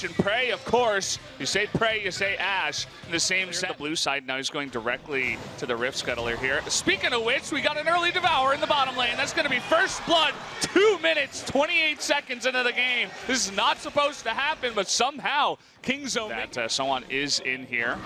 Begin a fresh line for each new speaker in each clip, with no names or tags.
And Prey, of course. You say Prey, you say Ash. In the same set. The blue side now he's going directly to the Rift Scuttler here. Speaking of which, we got an early Devour in the bottom lane. That's going to be first blood, 2 minutes, 28 seconds into the game. This is not supposed to happen, but somehow Kingzone. That someone is in here.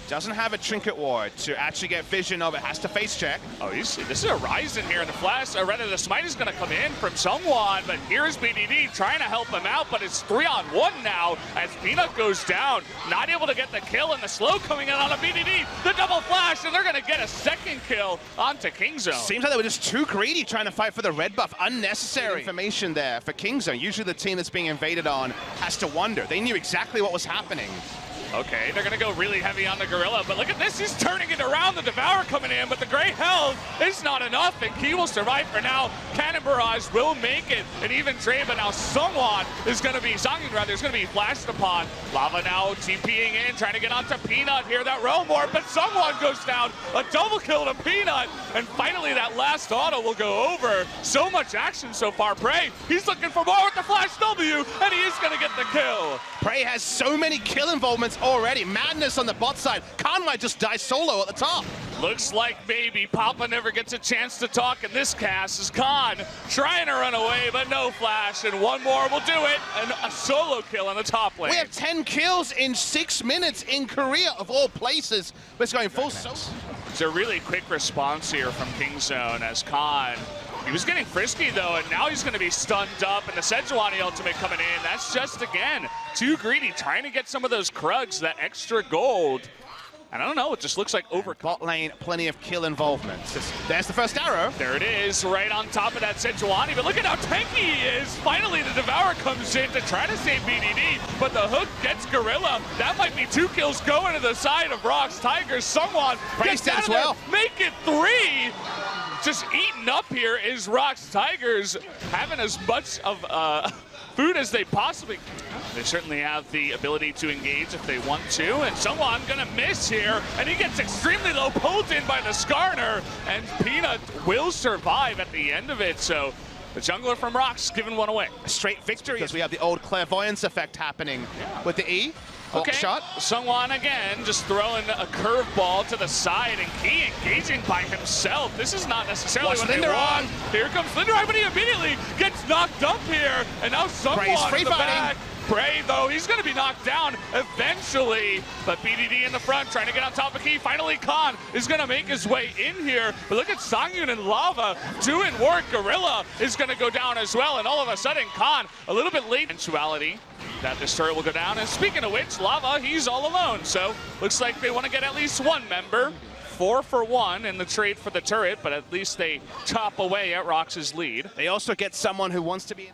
Doesn't have a Trinket Ward to actually get vision of it. Has to face check.
Oh, this is a Ryzen here in the flash. Or rather, the smite is going to come in from someone, but here's BDD trying to help him out, but it's 3-on-1 now as Peanut goes down. Not able to get the kill, and the slow coming in on a BDD. The double flash, and they're going to get a second kill onto Kingzone.
Seems like they were just too greedy trying to fight for the red buff. Unnecessary information there for Kingzone. Usually the team that's being invaded on has to wonder. They knew exactly what was happening.
Okay, they're going to go really heavy on the Gorilla, but look at this. He's turning it around. The Devour coming in, but the Great Health is not enough, and Key will survive for now. Cannon Barrage will make it, and even Trey, but now Sungwon is going to be, Songyun rather, is going to be flashed upon. Lava now TPing in, trying to get onto Peanut here, that Realm Warp, but Sungwon goes down. A double kill to Peanut, and finally that last auto will go over. So much action so far. Prey, he's looking for more with the Flash W, and he is going to get the kill.
Prey has so many kill involvements already. Madness on the bot side. Khan might just die solo at the top.
Looks like maybe Papa never gets a chance to talk in this cast as Khan trying to run away, but no flash, and one more will do it, and a solo kill on the top lane.
We have 10 kills in 6 minutes in Korea, of all places. But it's going full solo.
It's a really quick response here from Kingzone as Khan, he was getting frisky though, and now he's going to be stunned up, and the Sejuani ultimate coming in. That's just, again, too greedy, trying to get some of those Krugs, that extra gold. And I don't know, it just looks like over.
Bot lane, plenty of kill involvement. There's the first arrow.
There it is, right on top of that Sejuani. But look at how tanky he is. Finally, the Devourer comes in to try to save BDD, but the hook gets Gorilla. That might be 2 kills going to the side of Rox Tigers. Someone gets down as well. Make it 3. Just eaten up here is Rox Tigers, having as much of food as they possibly can. They certainly have the ability to engage if they want to, and someone gonna miss here, and he gets extremely low, pulled in by the Skarner, and Peanut will survive at the end of it, so the jungler from Rox giving one away.
A straight victory, because we have the old clairvoyance effect happening with the E.
Okay,
shot.
Sungwon again, just throwing a curveball to the side, and Key engaging by himself. This is not necessarily what they want. Here comes Linderon, but he immediately gets knocked up here, and now Sungwon in the back. Prey, though, he's going to be knocked down eventually, but BDD in the front trying to get on top of Key. Finally, Khan is going to make his way in here, but look at Songyun and Lava doing work. Gorilla is going to go down as well, and all of a sudden, Khan a little bit late. Eventuality that this turret will go down, and speaking of which, Lava, he's all alone, so looks like they want to get at least one member. 4 for 1 in the trade for the turret, but at least they chop away at Rox's lead.
They also get someone who wants to be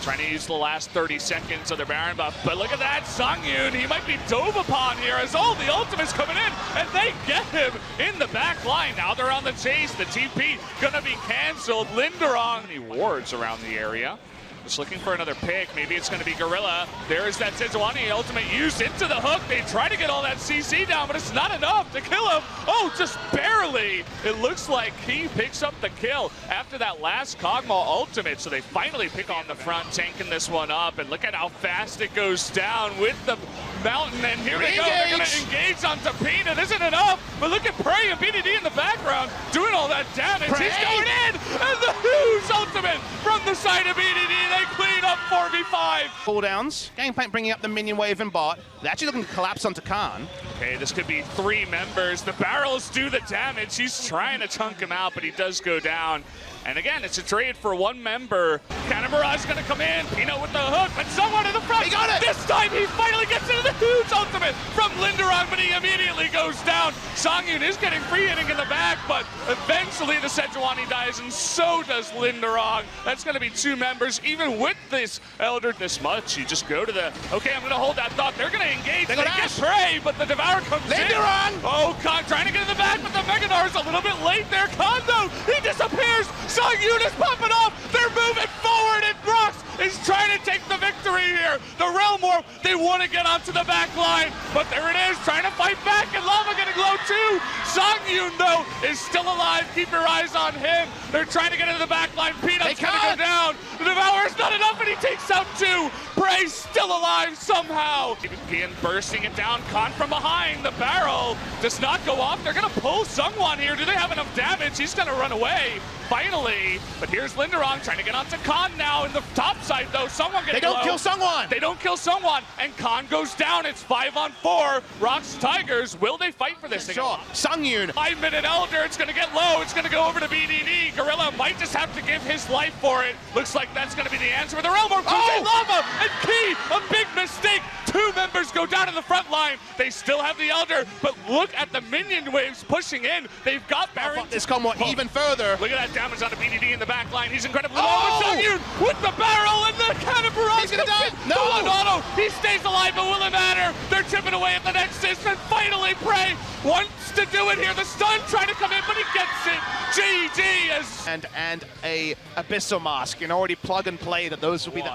trying to use the last 30 seconds of their Baron buff, but look at that, Songyun, he might be dove upon here as all the ultimates coming in, and they get him in the back line. Now they're on the chase, the TP gonna be canceled. Linderong, he wards around the area. Just looking for another pick. Maybe it's going to be Gorilla. There's that Sejuani ultimate used into the hook. They try to get all that CC down, but it's not enough to kill him. Oh, just barely. It looks like he picks up the kill after that last Kog'Maw ultimate. So they finally pick on the front, tanking this one up. And look at how fast it goes down with the mountain. And here they go. They're going to engage on Peanut. Isn't enough. But look at Prey and BDD in the background doing all that damage. Prey. He's going in. And the Who's ultimate from the side of BDD. They clean up 4v5.
Cooldowns. Gangplank bringing up the minion wave in bot. They're actually looking to collapse onto Khan.
Okay, this could be 3 members. The barrels do the damage. He's trying to chunk him out, but he does go down. And again, it's a trade for 1 member. Cannon Barrage is going to come in. Peanut with the hook, but someone in the front.
He got it!
This time he finally gets into the huge ultimate from Linderong, but he immediately goes down. Songyun is getting free hitting in the back, but eventually the Sejuani dies, and so does Linderong. That's going to be 2 members. Even with this Elder this much, you just go to the, okay, I'm going to hold that thought. They're going to engage. They get Prey, but the Devourer comes
Linderong!
in. Oh, Khan trying to get in the back, but the Meganar's a little bit late there. Khan, though, he disappears. Songyun is popping off. They're moving forward, and Rox is trying to take the victory here. The Realm Warp, they want to get onto the back line, but there it is, trying to fight back, and Lava getting low too. Songyun, though, is still alive. Keep your eyes on him. They're trying to get into the back line. Peanut's going to go down. The Devourer's not enough, and he takes out 2. Prey still alive somehow. Ian bursting it down. Khan from behind. The barrel does not go off. They're going to pull Sungwon here. Do they have enough damage? He's going to run away. Finally, but here's Linderong trying to get onto Khan now in the top side though. Sungwon getting low.
They don't kill Sungwon.
They don't kill Sungwon, and Khan goes down. It's 5-on-4. Rocks Tigers. Will they fight for this?
Sure. Sungyun.
5-minute Elder. It's going to get low. It's going to go over to BDD. Gorilla might just have to give his life for it. Looks like that's going to be the answer with the Realm Orb. Lava and Key. A big mistake. 2 members go down in the front line. They still have the Elder, but look at the minion waves pushing in. They've got Baron.
This combo even further.
Look at that damage on the BDD in the back line. He's incredibly low. Sungyun with the barrel and the cannon barrage.
He's gonna die. No.
Auto. He stays alive, but will it matter? They're chipping away at the Nexus, and finally Prey wants to do it here. The stun trying to come in, but he gets it. GG as
and a Abyssal Mask. You can already plug and play that those will be the.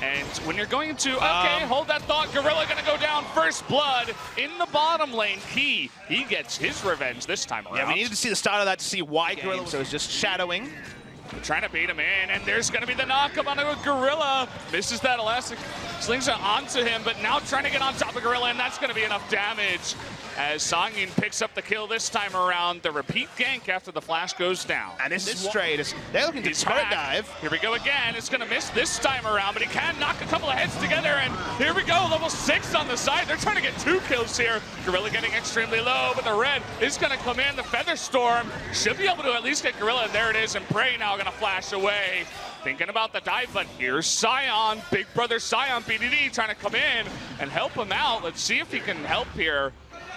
And when you're going to, okay, hold that thought. Gorilla gonna go down first blood in the bottom lane. He gets his revenge this time around.
Yeah, we needed to see the start of that to see why Gorilla. So it's just shadowing.
Trying to bait him in, and there's going to be the knock-up on a Gorilla. Misses that elastic. Slings it onto him, but now trying to get on top of Gorilla, and that's going to be enough damage as Songyun picks up the kill this time around. The repeat gank after the flash goes down.
And this is straight. They're looking to turret dive.
Here we go again. It's going to miss this time around, but he can knock a couple of heads together, and here we go. Level 6 on the side. They're trying to get 2 kills here. Gorilla getting extremely low, but the red is going to come in. The Feather Storm should be able to at least get Gorilla, and there it is, and Prey now going to flash away. Thinking about the dive, but here's Sion, big brother Sion, BDD, trying to come in and help him out. Let's see if he can help here.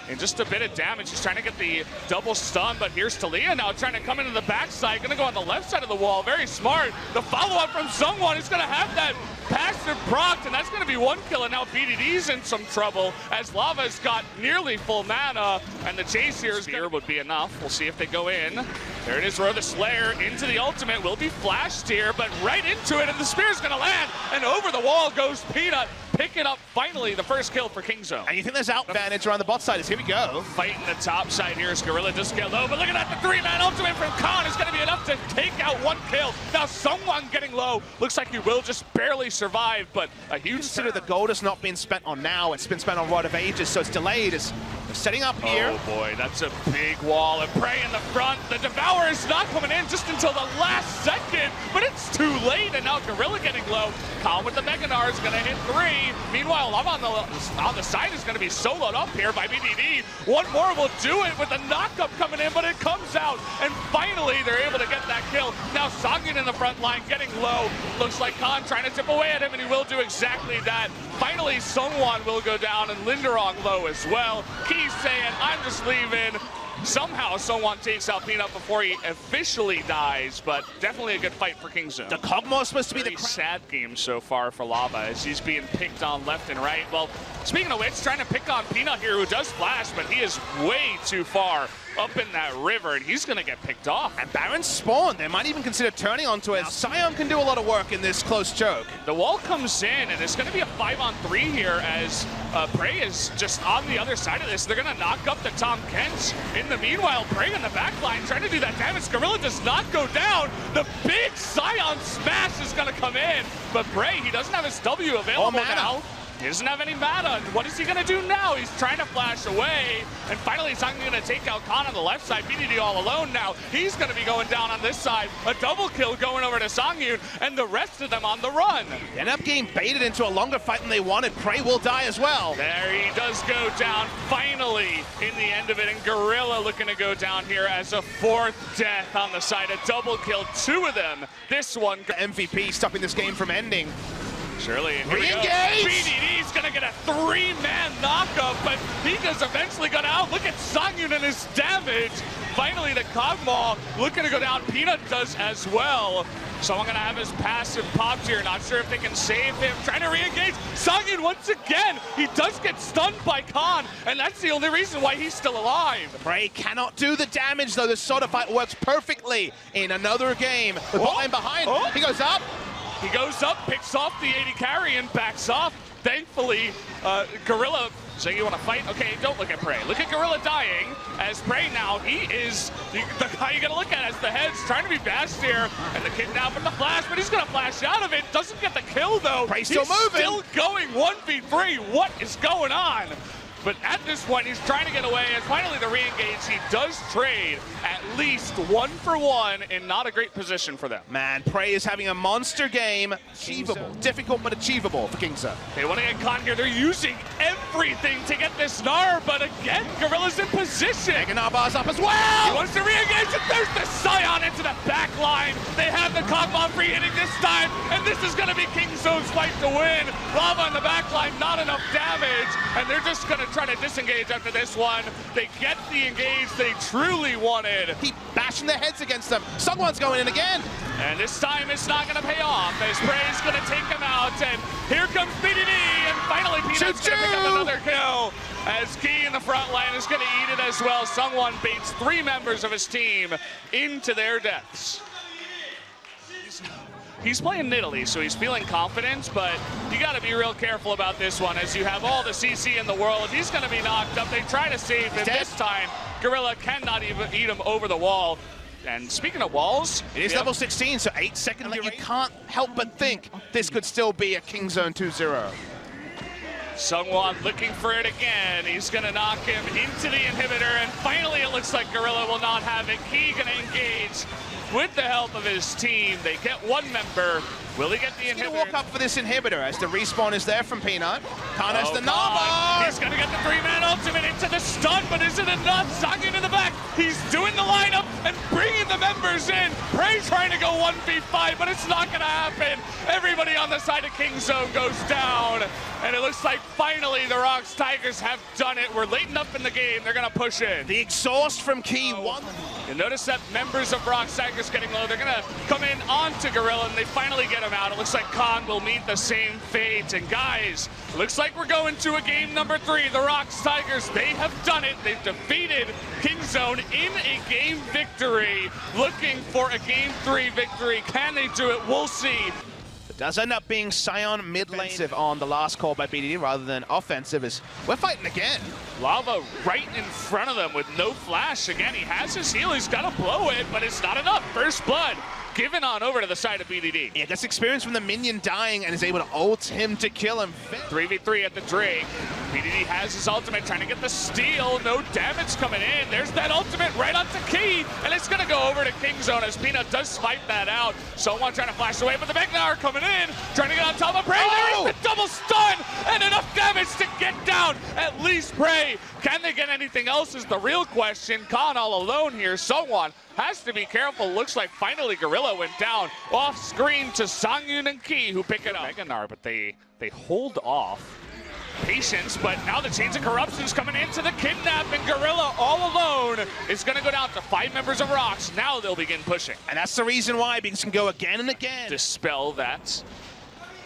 And just a bit of damage. He's trying to get the double stun, but here's Talia now trying to come into the backside. Going to go on the left side of the wall. Very smart. The follow-up from Sungwon is going to have that passive proc, and that's going to be 1 kill, and now BDD's in some trouble as Lava's got nearly full mana, and the chase here would be enough. We'll see if they go in. There it is, Roar the Slayer into the ultimate. Will be flashed here, but right into it, and the spear's going to land, and over the wall goes Peanut, picking up finally the first kill for Kingzone.
And you think there's advantage around the bot side? Here we go.
Fighting the top side here as Gorilla just get low, but look at that, the 3-man ultimate from Khan is going to be enough to take out 1 kill. Now someone getting low. Looks like he will just barely survive, but a huge...
Consider the gold has not been spent on now. It's been spent on Rod of Ages, so it's delayed. It's setting up here.
Oh boy, that's a big wall. And Prey in the front. The Devourer is not coming in just until the last second, but it's too late, and now Gorilla getting low. Khan with the Meganar is going to hit 3. Meanwhile, Lava on the side is going to be soloed up here by BDD. 1 more will do it with the knock-up coming in, but it comes out, and finally they're able to get that kill. Now Songyun in the front line getting low. Looks like Khan trying to tip away at him, and he will do exactly that. Finally, Sungwon will go down, and Linderong low as well. Key's saying, I'm just leaving. Somehow, Sungwon takes out Peanut before he officially dies, but definitely a good fight for Kingzone.
The Kog'Maw is supposed to be the
sad game so far for Lava as he's being picked on left and right. Well, speaking of which, trying to pick on Peanut here, who does flash, but he is way too far up in that river, and he's going to get picked off.
And Baron spawned. They might even consider turning onto it. Sion can do a lot of work in this close choke.
The wall comes in, and it's going to be a 5-on-3 here as Prey is just on the other side of this. They're going to knock up the Tom Kent. In the meanwhile, Prey in the back line trying to do that damage. Gorilla does not go down. The big Sion smash is going to come in, but Prey, he doesn't have his W available now. He doesn't have any mana. What is he going to do now? He's trying to flash away. And finally, he's not going to take out Khan on the left side. BDD all alone now. He's going to be going down on this side. A double kill going over to Songyun, and the rest of them on the run.
They end up getting baited into a longer fight than they wanted. Prey will die as well.
There he does go down finally in the end of it. And Gorilla looking to go down here as a 4th death on the side. A double kill, 2 of them. This one.
MVP stopping this game from ending.
Surely, and here we go. BDD's gonna get a 3-man knockup, but he does eventually go out. Look at Songyun and his damage. Finally, the Kog'Maw looking to go down. Peanut does as well. Someone gonna have his passive popped here. Not sure if they can save him. Trying to re-engage. Songyun once again. He does get stunned by Khan, and that's the only reason why he's still alive.
Prey cannot do the damage, though. This sort of fight works perfectly in another game. The bot lane behind. He goes up.
He goes up, picks off the 80 carry, and backs off. Thankfully, Gorilla So you want to fight? Okay, don't look at Prey. Look at Gorilla dying. As Prey now, he is the guy you gotta look at as the head's trying to be bashed here. And the kidnap with the flash, but he's gonna flash out of it. Doesn't get the kill though.
Prey's still moving.
Still going 1v3. What is going on? But at this point, he's trying to get away, and finally the re-engage, he does trade at least 1-for-1 in not a great position for them.
Man, Prey is having a monster game. Achievable. Difficult, but achievable for KingZone.
They want to get caught here. They're using everything to get this Gnar, but again, Gorilla's in position.
Gnar bars up as well!
He wants to re-engage, and there's the Scion into the back line. They have the Kog'Maw free hitting this time, and this is going to be KingZone's fight to win. Lava in the back line, not enough damage, and they're just going to try to disengage after this one. They get the engage they truly wanted.
Keep bashing their heads against them. Someone's going in again.
And this time it's not going to pay off as Prey's going to take him out. And here comes BDD. And finally Peanut's going to pick up another kill. As Key in the front line is going to eat it as well. Sungwon baits 3 members of his team into their deaths. He's playing Nidalee, so he's feeling confident, but you got to be real careful about this one as you have all the CC in the world. He's going to be knocked up. They try to save him. This time, Gorilla cannot even eat him over the wall. And speaking of walls,
it is level 16, so 8 seconds. You can't help but think this could still be a KingZone 2-0.
Sungwon looking for it again. He's going to knock him into the inhibitor, and finally it looks like Gorilla will not have it. Key going to engage. With the help of his team, they get 1 member. Will he get the inhibitor? He's going to walk up for this inhibitor as the respawn is there from Peanut. Khan has the Gnar. He's going to get the 3-man ultimate into the stun, but is it enough? Sangin in the back. He's doing the lineup and bringing the members in. Prey trying to go 1v5, but it's not going to happen. Everybody on the side of KingZone goes down. And it looks like finally the Rocks Tigers have done it. We're late enough in the game. They're going to push in.
The exhaust from Key won.
You notice that members of Rocks Tigers getting low. They're going to come in onto Gorilla, and they finally get him out. It looks like Khan will meet the same fate. And guys, looks like we're going to a game number 3. The Rocks Tigers, they have done it. They've defeated KingZone in a game victory. Looking for a game 3 victory. Can they do it? We'll see.
It does end up being Scion mid lane on the last call by BDD rather than offensive, as we're fighting again.
Lava right in front of them with no flash. Again, he has his heal. He's got to blow it, but it's not enough. First blood given on over to the side of BDD.
Yeah, gets experience from the minion dying and is able to ult him to kill him.
3v3 at the Drake. BDD has his ultimate, trying to get the steal. No damage coming in. There's that ultimate right onto Key, and it's going to go over to KingZone as Peanut does fight that out. Someone trying to flash away, but the Gnar coming in, trying to get on top of Prey. There is the double stun, and enough damage to get down at least Prey. Can they get anything else is the real question. Khan all alone here. Someone has to be careful. Looks like finally Gorilla went down off screen to Sangyun and Key, who pick it up. Gnar, but they hold off. Patience, but now the Chains of Corruption's coming into the kidnap, and Gorilla all alone is going to go down to 5 members of Rocks. Now they'll begin pushing.
And that's the reason why Bings can go again and again.
Dispel that.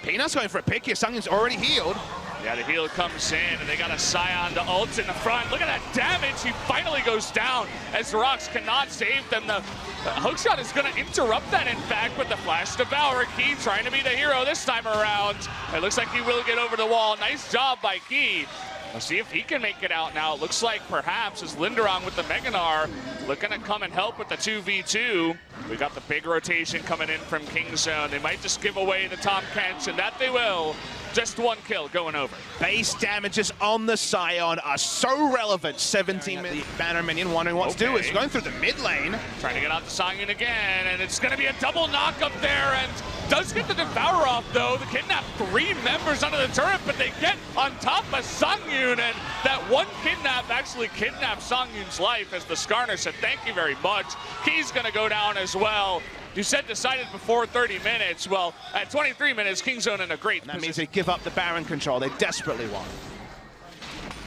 Peanut's going for a pick here. Sangyun's already healed.
Yeah, the heal comes in, and they got a Scion to ult in the front. Look at that damage. He finally goes down as the Rocks cannot save them. The hookshot is going to interrupt that, in fact, with the flash devour. Key trying to be the hero this time around. It looks like he will get over the wall. Nice job by Key. We'll see if he can make it out now. It looks like perhaps as Linderong with the Gnar looking to come and help with the 2v2. We got the big rotation coming in from KingZone. They might just give away the Tom Kench, and that they will. Just 1 kill going over.
Base damages on the Scion are so relevant. 17 million banner minion wondering what to do. It's going through the mid lane.
Trying to get out to Sangyun again, and it's going to be a double knock up there, and does get the Devour off though. The kidnap 3 members under the turret, but they get on top of Sangyun, and that 1 kidnap actually kidnaps Sangyun's life as the Skarner said, thank you very much. Key's going to go down as well. You said decided before 30 minutes. Well, at 23 minutes, KingZone in a great position.
That means they give up the Baron control. They desperately want.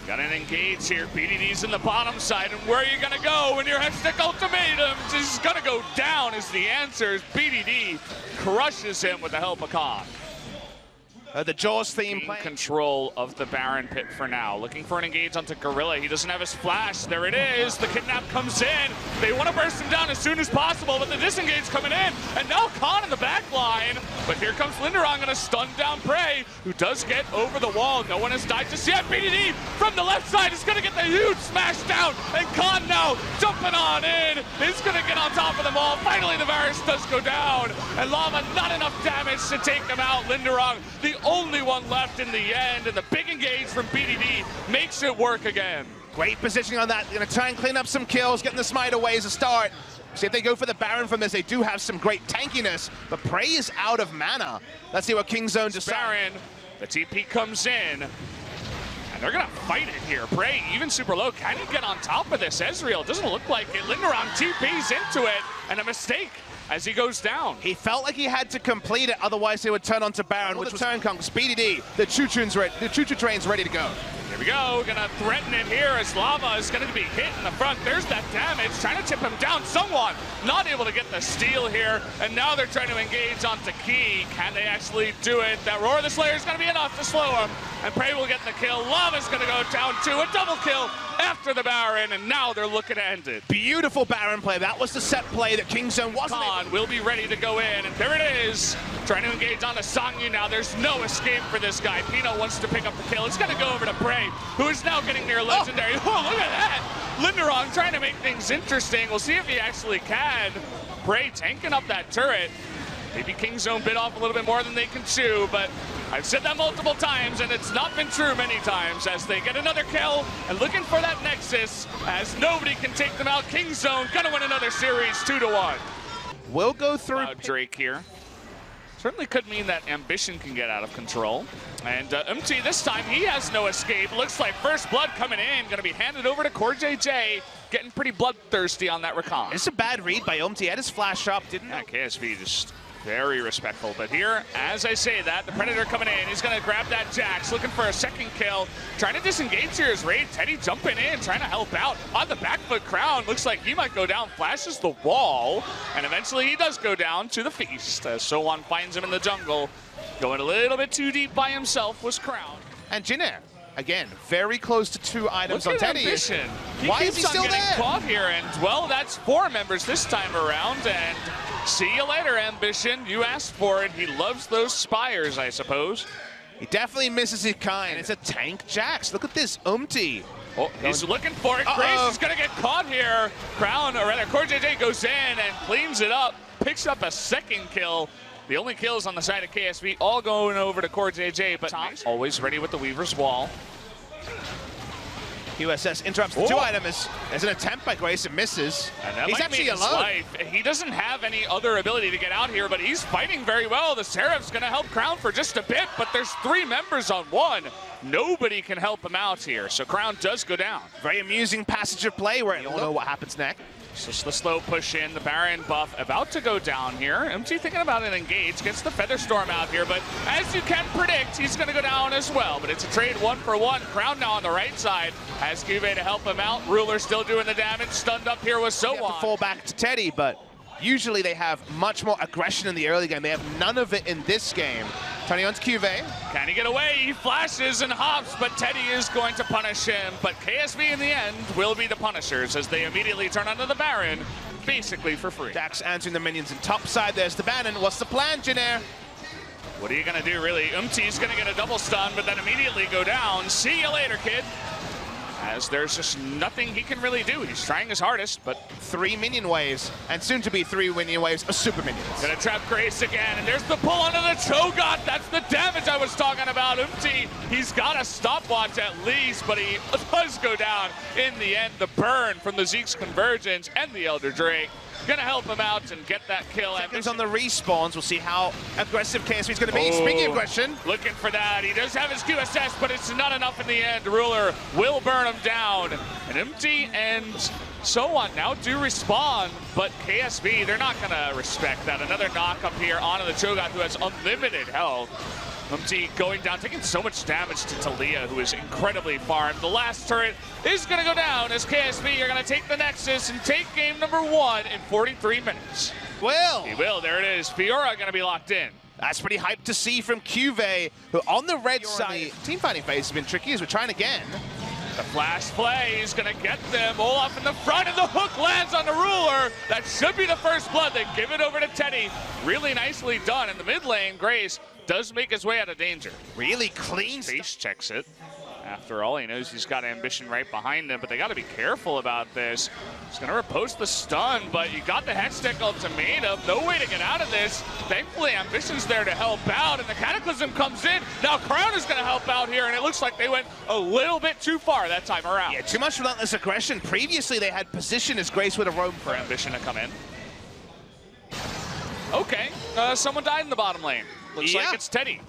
Got an engage here. BDD's in the bottom side. And where are you going to go when your Hextech ultimatum is going to go down is the answer. BDD crushes him with the help of Khan.
The Jaws theme play.
Control of the Baron pit for now. Looking for an engage onto Gorilla. He doesn't have his flash. There it is. The kidnap comes in. They want to burst him down as soon as possible, but the disengage coming in. And now Khan in the back line. But here comes Linderong going to stun down Prey, who does get over the wall. No one has died just yet. BDD from the left side is going to get the huge smash down. And Khan now jumping on in. Is going to get on top of them all. Finally, the Varus does go down. And Lava, not enough damage to take them out. Linderong, the only one left in the end, and the big engage from BDD makes it work again.
Great positioning on that. Going to try and clean up some kills, getting the smite away as a start. See if they go for the Baron from this. They do have some great tankiness, but Prey is out of mana. Let's see what Kingzone decides.
Baron, the TP comes in, and they're going to fight it here. Prey, even super low, can he get on top of this? Ezreal doesn't look like it. Linderong TP's into it, and a mistake as he goes down.
He felt like he had to complete it, otherwise they would turn onto Baron, which was turn comes. BDD, the choo-choo train's ready to go.
Here we go, gonna threaten it here as Lava is gonna be hit in the front. There's that damage, trying to tip him down. Someone not able to get the steal here, and now they're trying to engage onto Key. Can they actually do it? That Roar of the Slayer is gonna be enough to slow him, and Prey will get the kill. Lava's gonna go down to a double kill after the Baron, and now they're looking to end it.
Beautiful Baron play. That was the set play that Kingzone wasn't able.
Will be ready to go in, and there it is. Trying to engage on the Sangyu now. There's no escape for this guy. Pino wants to pick up the kill. It's going to go over to Prey, who is now getting near legendary. Oh, look at that. Linderong trying to make things interesting. We'll see if he actually can. Prey tanking up that turret. Maybe Kingzone bit off a little bit more than they can chew, but I've said that multiple times, and it's not been true many times, as they get another kill and looking for that Nexus, as nobody can take them out. Kingzone gonna win another series 2-1.
We'll go through
Drake here. Certainly could mean that Ambition can get out of control. And Umti this time, he has no escape. Looks like first blood coming in, gonna be handed over to CoreJJ, getting pretty bloodthirsty on that recon.
It's a bad read by Umti. He had his flash up, didn't he?
Yeah, KSV just very respectful. But here, as I say that, the Predator coming in, he's gonna grab that Jax, looking for a second kill, trying to disengage here as Raid. Teddy jumping in, trying to help out on the back foot. Crown looks like he might go down, flashes the wall, and eventually he does go down to the feast as Sowan finds him in the jungle. Going a little bit too deep by himself was Crown.
And Jinair, again, very close to 2 items on Teddy.
Ambition.
Why is he still there?
Caught here, and well, that's 4 members this time around, and see you later, Ambition. You asked for it. He loves those spires, I suppose.
He definitely misses his kind. It's a tank Jax. Look at this, Umti.
Oh, he's looking for it. Grace is going to get caught here. Crown, or rather, CoreJJ goes in and cleans it up, picks up a second kill. The only kills on the side of KSV, all going over to CoreJJ, but always ready with the Weaver's Wall.
USS interrupts the 2 item as an attempt by Grace and misses.
And he's actually alone. He doesn't have any other ability to get out here, but he's fighting very well. The Seraph's going to help Crown for just a bit, but there's 3 members on 1. Nobody can help him out here, so Crown does go down.
Very amusing passage of play where you don't know what happens next.
Just the slow push in, the Baron buff about to go down here. MT thinking about an engage, gets the Featherstorm out here, but as you can predict, he's going to go down as well. But it's a trade 1-for-1. Crown now on the right side has Cube to help him out. Ruler still doing the damage, stunned up here with Sowan.
They have to fall back to Teddy, but usually they have much more aggression in the early game. They have none of it in this game. Turning on to Cuvée.
Can he get away? He flashes and hops, but Teddy is going to punish him. But KSV in the end will be the punishers as they immediately turn onto the Baron, basically for free.
Jax answering the minions in top side. There's the Baron. What's the plan, Jinair?
What are you going to do, really? Umti's going to get a double stun, but then immediately go down. See you later, kid. As there's just nothing he can really do. He's trying his hardest, but
3 minion waves, and soon to be 3 minion waves of super minions.
Gonna trap Grace again, and there's the pull onto the Cho'Gath. That's the damage I was talking about. Umti, he's got a stopwatch at least, but he does go down in the end. The burn from the Zeke's Convergence and the Elder Drake. Gonna help him out and get that kill.
Seconds on the respawns. We'll see how aggressive KSV is gonna be. Speaking of aggression.
Looking for that. He does have his QSS, but it's not enough in the end. Ruler will burn him down. And Empty and Sowan now do respawn, but KSV, they're not gonna respect that. Another knock up here onto the Cho'Gath, who has unlimited health. Umti going down, taking so much damage to Talia, who is incredibly farmed. The last turret is going to go down as KSV are going to take the Nexus and take game number 1 in 43 minutes.
Well,
he will. There it is. Fiora going to be locked in.
That's pretty hyped to see from QV, who on the red side, team fighting phase has been tricky as we're trying again.
The flash play is going to get them. Olaf in the front, and the hook lands on the ruler. That should be the first blood. They give it over to Teddy. Really nicely done. In the mid lane, Grace does make his way out of danger.
Really clean.
Face checks it. After all, he knows he's got Ambition right behind him, but they got to be careful about this. He's going to riposte the stun, but you got the Hextech ultimatum. No way to get out of this. Thankfully, Ambition's there to help out, and the Cataclysm comes in. Now Crown is going to help out here, and it looks like they went a little bit too far that time around.
Yeah, too much relentless aggression. Previously, they had position as Grace would have roamed
for Ambition to come in. Okay, someone died in the bottom lane. Looks like it's Teddy.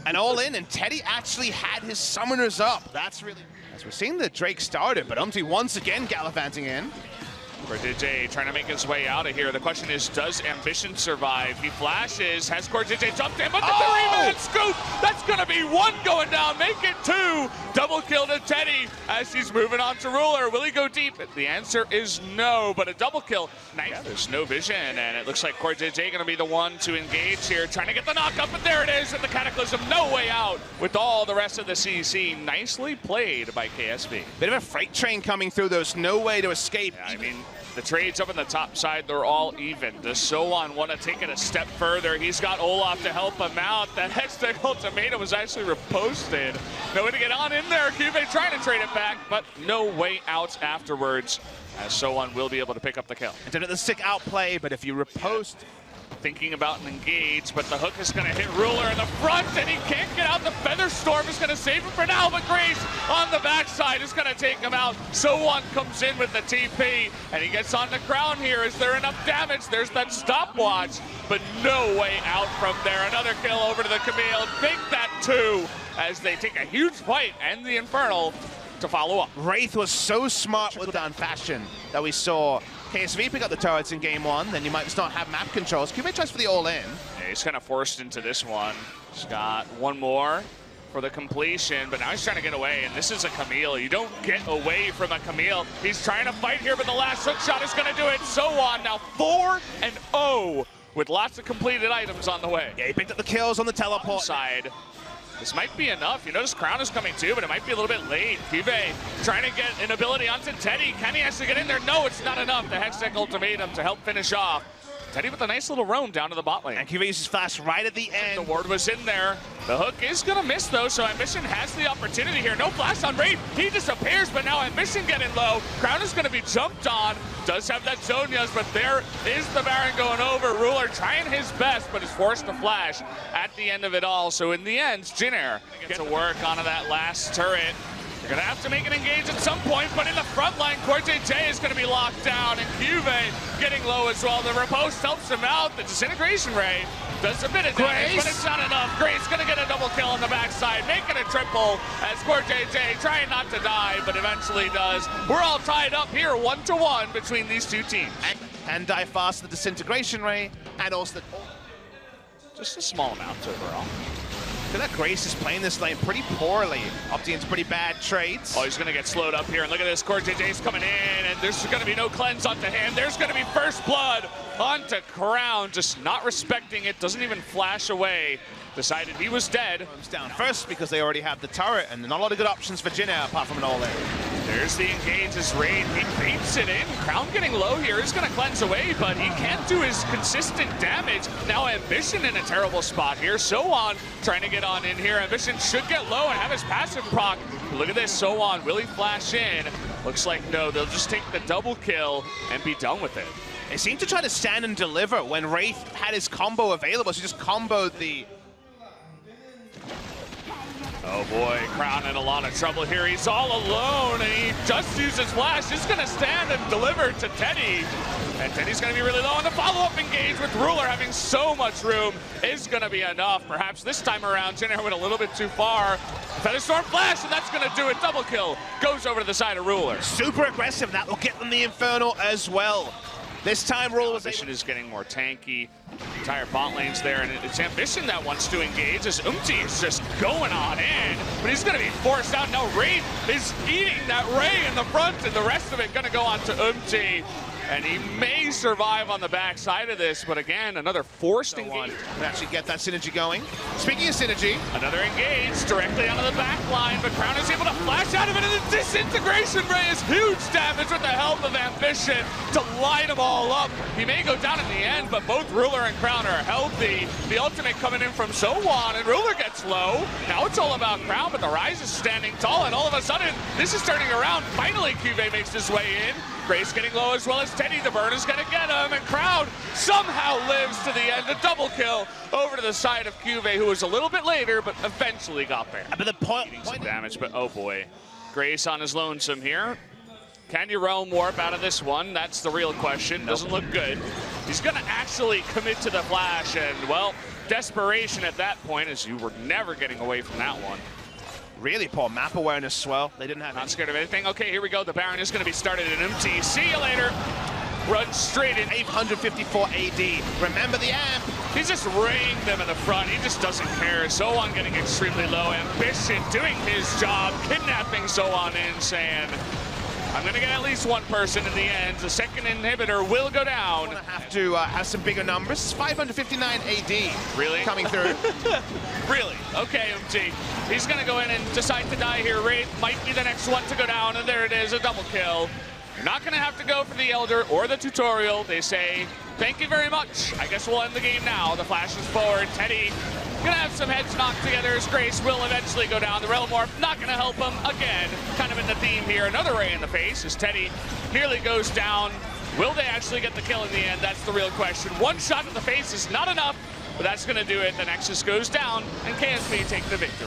And all in, and Teddy actually had his summoners up. That's really... As we're seeing the Drake started, but Umti once again gallivanting in.
Cordijay trying to make his way out of here. The question is, does Ambition survive? He flashes, has Cordijay jumped in, but the 3-minute scoop! That's gonna be one going down, make it two! Double kill to Teddy as he's moving on to Ruler. Will he go deep? The answer is no, but a double kill. Nice. Yeah, there's no vision, and it looks like Cordijay gonna be the one to engage here, trying to get the knock up, and there it is, and the Cataclysm, no way out with all the rest of the CC. Nicely played by KSV.
Bit of a freight train coming through, there's no way to escape.
Yeah, I mean, the trades up on the top side, they're all even. Does Sowan want to take it a step further? He's got Olaf to help him out. That Hextech ultimatum was actually reposted. No way to get on in there. QV trying to trade it back, but no way out afterwards, as Sowan will be able to pick up the kill.
Did the sick outplay, but if you repost...
Thinking about an engage, but the hook is going to hit Ruler in the front, and he can't get out. The Featherstorm is going to save him for now, but Grace on the backside is going to take him out. Sowan comes in with the TP, and he gets on the Crown here. Is there enough damage? There's that stopwatch, but no way out from there. Another kill over to the Camille. Make that two, as they take a huge fight, and the Infernal to follow up.
Wraith was so smart with down fashion that we saw KSV pick up the turrets in game one, then you might just not have map controls. QV tries for the all-in.
Yeah, he's kind of forced into this one. He's got one more for the completion, but now he's trying to get away, and this is a Camille. You don't get away from a Camille. He's trying to fight here, but the last hook shot is going to do it. Sowan now 4-0 with lots of completed items on the way.
Yeah, he picked up the kills on the teleport.
Side. This might be enough. You notice Crown is coming too, but it might be a little bit late. QV trying to get an ability onto Teddy. Can he actually get in there? No, it's not enough. The Hextech ultimatum to help finish off. Teddy with a nice little roam down to the bot lane.
And QV uses flash right at the end.
The ward was in there. The hook is gonna miss though, so Ambition has the opportunity here. No flash on Wraith. He disappears, but now Ambition getting low. Crown is gonna be jumped on. Does have that Zonia's, but there is the Baron going over. Ruler trying his best, but is forced to flash at the end of it all. So in the end, Jinair gets to work onto that last turret. You're gonna have to make an engage at some point, but in the front line, Cordijay is gonna be locked down, and QV getting low as well. The riposte helps him out. The disintegration ray does a bit of damage, but it's not enough. Grace gonna get a double kill on the backside, making a triple as Cordijay trying not to die, but eventually does. We're all tied up here, 1-1 between these two teams.
And die fast the disintegration ray, and also the...
Just a small amount overall.
I feel like Grace is playing this lane pretty poorly. Optian's pretty bad trades.
Oh, he's gonna get slowed up here, and look at this, Cordijay's coming in, and there's gonna be no cleanse onto him. There's gonna be first blood onto Crown, just not respecting it, doesn't even flash away. Decided he was dead.
Comes down first because they already have the turret, and not a lot of good options for Jinair apart from an all-in.
There's the engage as Raid. He baits it in. Crown getting low here is going to cleanse away, but he can't do his consistent damage. Now Ambition in a terrible spot here. Sowan trying to get on in here. Ambition should get low and have his passive proc. Look at this, Sowan. Will he flash in? Looks like no. They'll just take the double kill and be done with it.
They seem to try to stand and deliver when Wraith had his combo available, so he just comboed the...
Oh boy, Crown in a lot of trouble here. He's all alone, and he just uses flash. He's gonna stand and deliver to Teddy. And Teddy's gonna be really low, and the follow-up engage with Ruler having so much room is gonna be enough. Perhaps this time around, Jinair went a little bit too far. Featherstorm flash, and that's gonna do it. Double kill goes over to the side of Ruler.
Super aggressive, that will get them the Infernal as well. This time, Ruler was
Ambition is getting more tanky. The entire bot lane's there, and it's Ambition that wants to engage as Umti is just going on in, but he's going to be forced out. Now Raid is eating that Ray in the front, and the rest of it going to go on to Umti. and he may survive on the backside of this, but again, another forced engage.
To actually get that synergy going. Speaking of synergy,
Another engage directly onto the back line, but Crown is able to flash out of it, and the disintegration ray is huge damage with the help of Ambition to line them all up. He may go down in the end, but both Ruler and Crown are healthy. The ultimate coming in from Sowan, and Ruler gets low. Now it's all about Crown, but the Rise is standing tall, and all of a sudden, this is turning around. Finally, QV makes his way in. Grace getting low as well as Teddy. The burn is going to get him, and Crown somehow lives to the end. A double kill over to the side of QV, who was a little bit later, but eventually got there.
but the point
Some damage, but oh boy. Grace on his lonesome here. Can you realm warp out of this one? That's the real question. Doesn't look good. He's going to actually commit to the flash, and well, desperation at that point, as you were never getting away from that one.
really poor map awareness, Swell. They didn't have
Not scared of anything. Okay, here we go. The Baron is going to be started at MT. See you later. Run straight in.
854 AD. Remember the amp.
He's just raying them in the front. He just doesn't care. Sowan getting extremely low. Ambition doing his job, kidnapping Sowan in, saying, I'm going to get at least one person in the end. The second inhibitor will go down.
Gonna have to have some bigger numbers. It's 559 AD.
Really?
Coming through.
Really? Okay, MT. He's going to go in and decide to die here. Wraith might be the next one to go down, and there it is, a double kill. You're not going to have to go for the Elder or the tutorial. They say, thank you very much. I guess we'll end the game now. The flash is forward. Teddy going to have some heads knocked together as Grace will eventually go down. The Realm Warp not going to help him. Again, kind of in the theme here. Another ray in the face as Teddy nearly goes down. Will they actually get the kill in the end? That's the real question. One shot in the face is not enough, but that's going to do it. The Nexus goes down, and KSP take the victory.